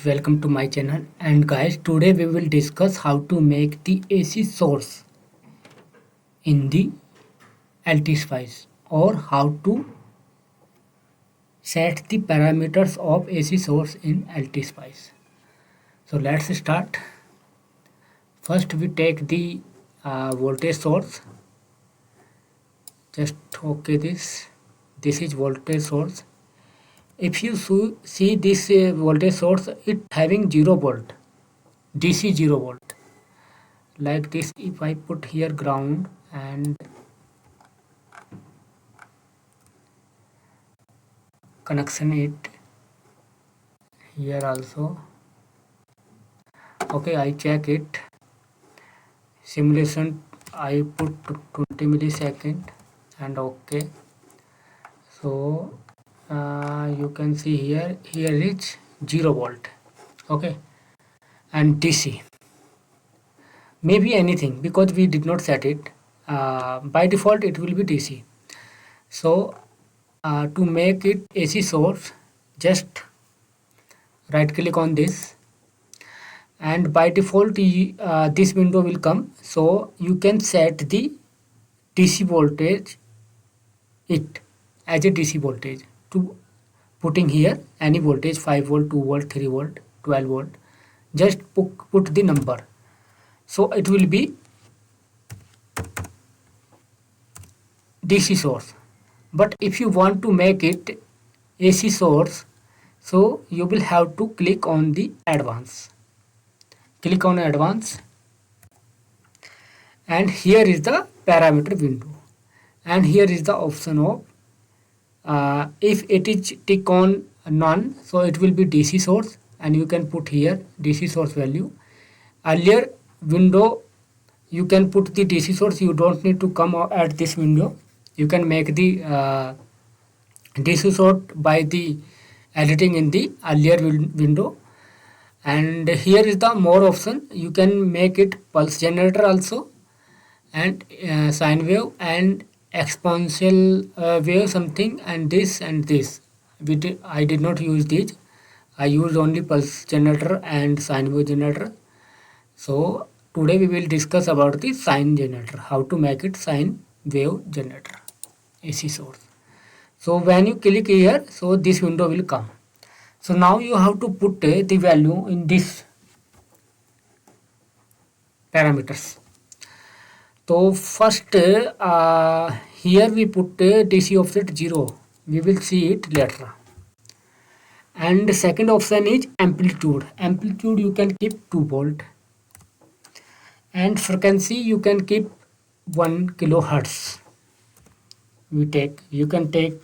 welcome to my channel. And guys, today we will discuss how to make the AC source in the LT-Spice, or how to set the parameters of AC source in LT-Spice. So let's start. First we take the voltage source. Just okay, this is voltage source. If you see this voltage source, it having 0 volt, DC 0 volt. Like this, if I put here ground and connection it here also, okay, I check it, simulation I put 20 millisecond and okay. So you can see here is 0 volt, okay, and DC, maybe anything, because we did not set it. By default it will be DC. So to make it AC source, just right click on this, and by default this window will come. So you can set the DC voltage it as a DC voltage, to putting here any voltage, 5 volt, 2 volt, 3 volt, 12 volt. Just put the number, so it will be DC source. But if you want to make it AC source, so you will have to click on the advance. Click on advance, and here is the parameter window, and here is the option of if it is tick on none, so it will be DC source, and you can put here DC source value. Earlier window you can put the DC source, you don't need to come at this window. You can make the DC source by the editing in the earlier window. And here is the more option. You can make it pulse generator also, and sine wave and exponential wave something, and this and this. I did not use these. I used only pulse generator and sine wave generator. So today we will discuss about the sine generator, how to make it sine wave generator, AC source. So when you click here, so this window will come. So now you have to put the value in this parameters. So first here we put DC offset 0. We will see it later. And the second option is amplitude. Amplitude you can keep 2 volt. And frequency you can keep 1 kilohertz. You can take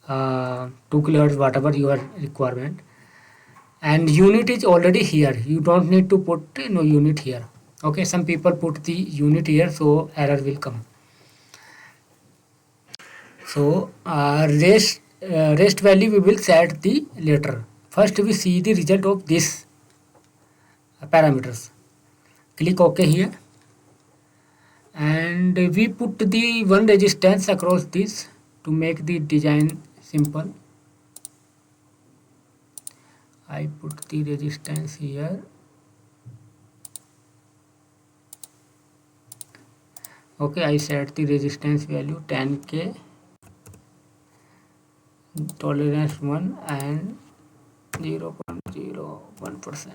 2 kilohertz, whatever your requirement. And unit is already here. You don't need to put no unit here. Okay, some people put the unit here, so error will come. So rest value we will set the later. First we see the result of this parameters. Click OK here, and we put the one resistance across this to make the design simple. I put the resistance here. Okay, I set the resistance value 10k, tolerance 1 and 0.01%.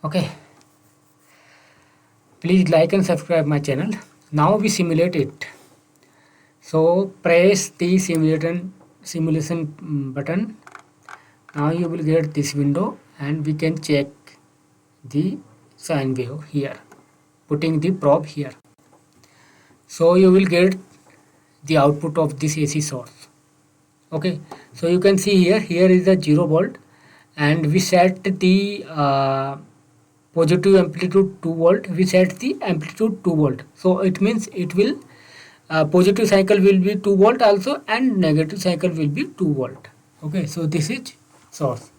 Okay, please like and subscribe my channel. Now we simulate it. So press the simulation button. Now you will get this window, and we can check the sine wave here, putting the probe here. So you will get the output of this AC source. Okay, so you can see here is the 0 volt, and we set the positive amplitude 2 volt. We set the amplitude 2 volt. So it means it will positive cycle will be 2 volt also, and negative cycle will be 2 volt. Okay, so this is source,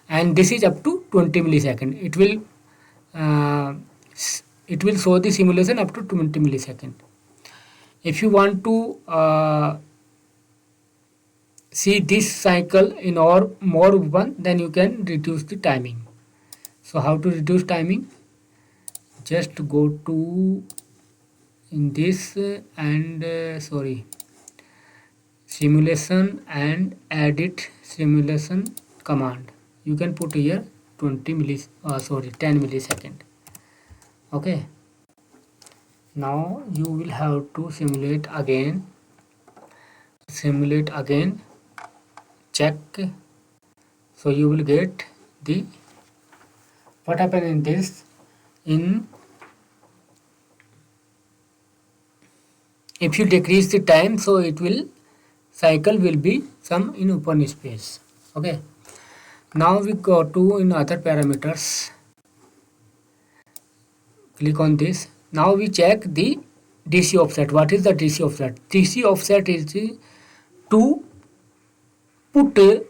and this is up to 20 millisecond. It will show the simulation up to 20 millisecond. If you want to see this cycle in or more one, then you can reduce the timing. So how to reduce timing? Just go to in this and sorry, simulation and edit simulation command. You can put here 20 millis 10 millisecond. Okay, now you will have to simulate again, check. So you will get the what happened in this. In if you decrease the time, so it will cycle will be some in open space. Okay, now we go to in other parameters, click on this. Now we check the DC offset. What is the DC offset? DC offset is to put the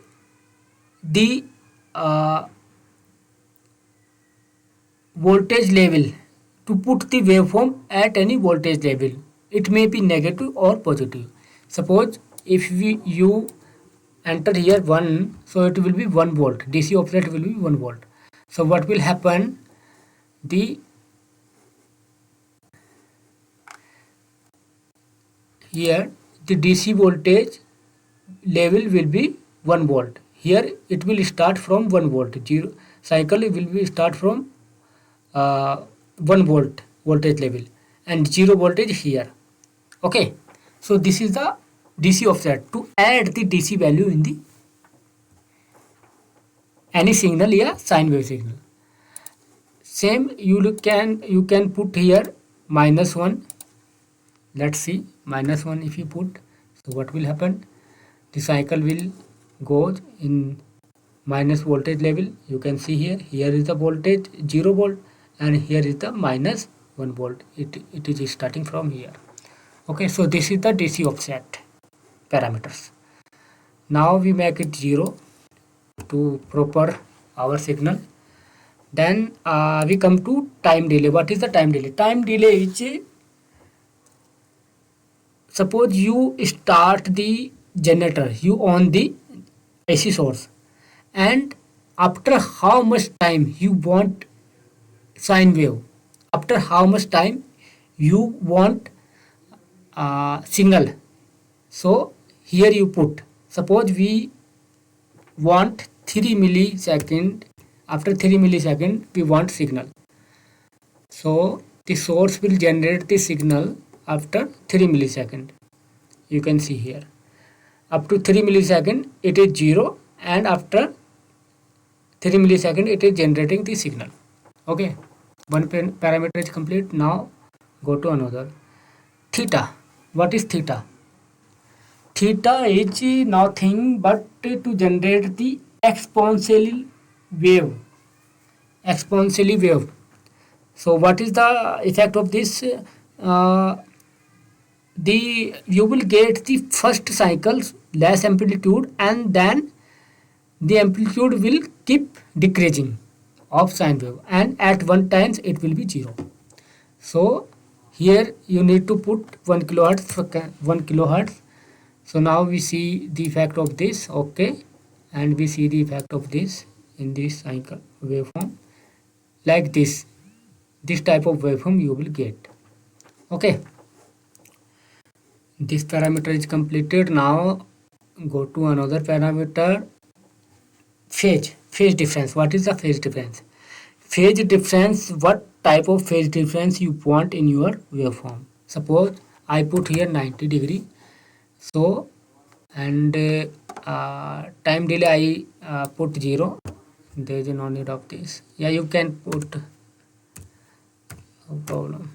voltage level, to put the waveform at any voltage level. It may be negative or positive. Suppose if you enter here 1, so it will be 1 volt. DC offset will be 1 volt. So what will happen? Here the DC voltage level will be 1 volt. Here it will start from 1 volt. Zero cycle will be start from 1 volt voltage level and 0 voltage here. Okay, so this is the DC offset to add the DC value in the any signal, yeah, sine wave signal. Same you can put here -1. Let's see, -1 if you put, so what will happen? The cycle will go in minus voltage level. You can see here is the voltage 0 volt and here is the -1 volt. It is starting from here. Okay, so this is the DC offset parameters. Now we make it 0 to proper our signal. Then we come to time delay. What is the time delay? Time delay is, suppose you start the generator, you on the AC source, and after how much time you want sine wave, after how much time you want signal. So here you put, suppose we want 3 millisecond, after 3 millisecond we want signal. So the source will generate the signal after 3 millisecond. You can see here up to 3 millisecond it is 0 and after 3 millisecond it is generating the signal. Okay, one parameter is complete. Now go to another. Theta. What is theta? Theta is nothing but to generate the exponential wave. So what is the effect of this? You will get the first cycles less amplitude and then the amplitude will keep decreasing of sine wave and at one times it will be 0. So here you need to put 1 kilohertz. So now we see the effect of this. Okay, and we see the effect of this in this cycle waveform, like this type of waveform you will get. Okay, this parameter is completed. Now go to another parameter, phase difference. What is the phase difference? Phase difference, what type of phase difference you want in your waveform. Suppose I put here 90 degree. So and time delay I put 0. There is no need of this. Yeah, you can put, no problem.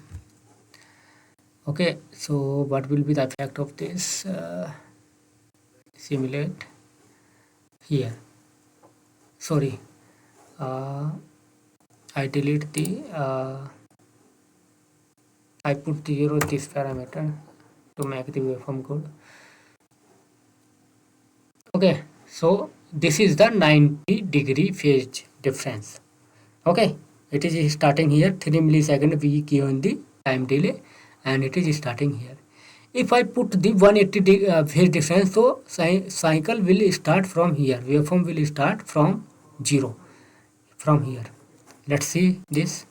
Okay, so what will be the effect of this? Simulate here. Sorry, I delete the I put 0 this parameter to make the waveform good. Okay, so this is the 90 degree phase difference. Okay, it is starting here 3 millisecond we given the time delay and it is starting here. if I put the 180 phase difference, so cycle will start from here, waveform will start from 0 from here. Let's see this.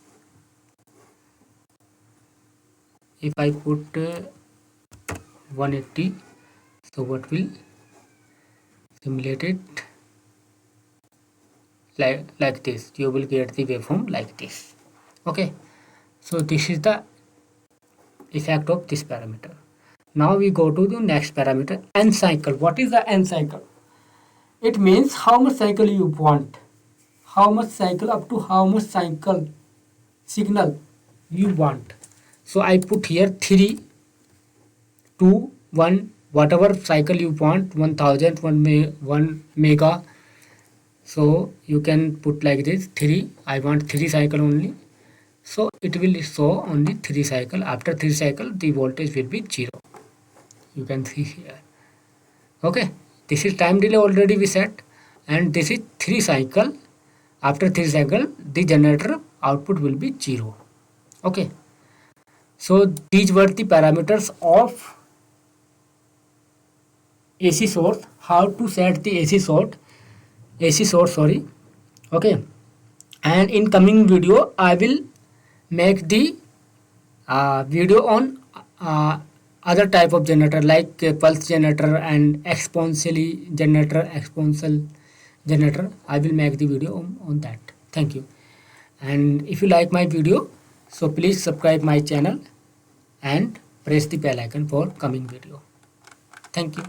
If I put 180, so what will simulate it like this? You will get the waveform like this. Okay, so this is the effect of this parameter. Now we go to the next parameter, n cycle. What is the n cycle? It means how much cycle you want, how much cycle, up to how much cycle signal you want. So I put here 3, 2, 1, whatever cycle you want, 1000, 1 mega. So you can put like this, 3, I want 3 cycle only. So it will show only 3 cycle. After 3 cycle the voltage will be 0. You can see here. Okay, this is time delay already we set, and this is 3 cycle. After 3 cycle the generator output will be 0. Okay, so these were the parameters of AC source, how to set the AC source, sorry. Okay, and in coming video I will make the video on other type of generator, like pulse generator and exponential generator. I will make the video on that. Thank you. And if you like my video, so please subscribe my channel and press the bell icon for coming video. Thank you.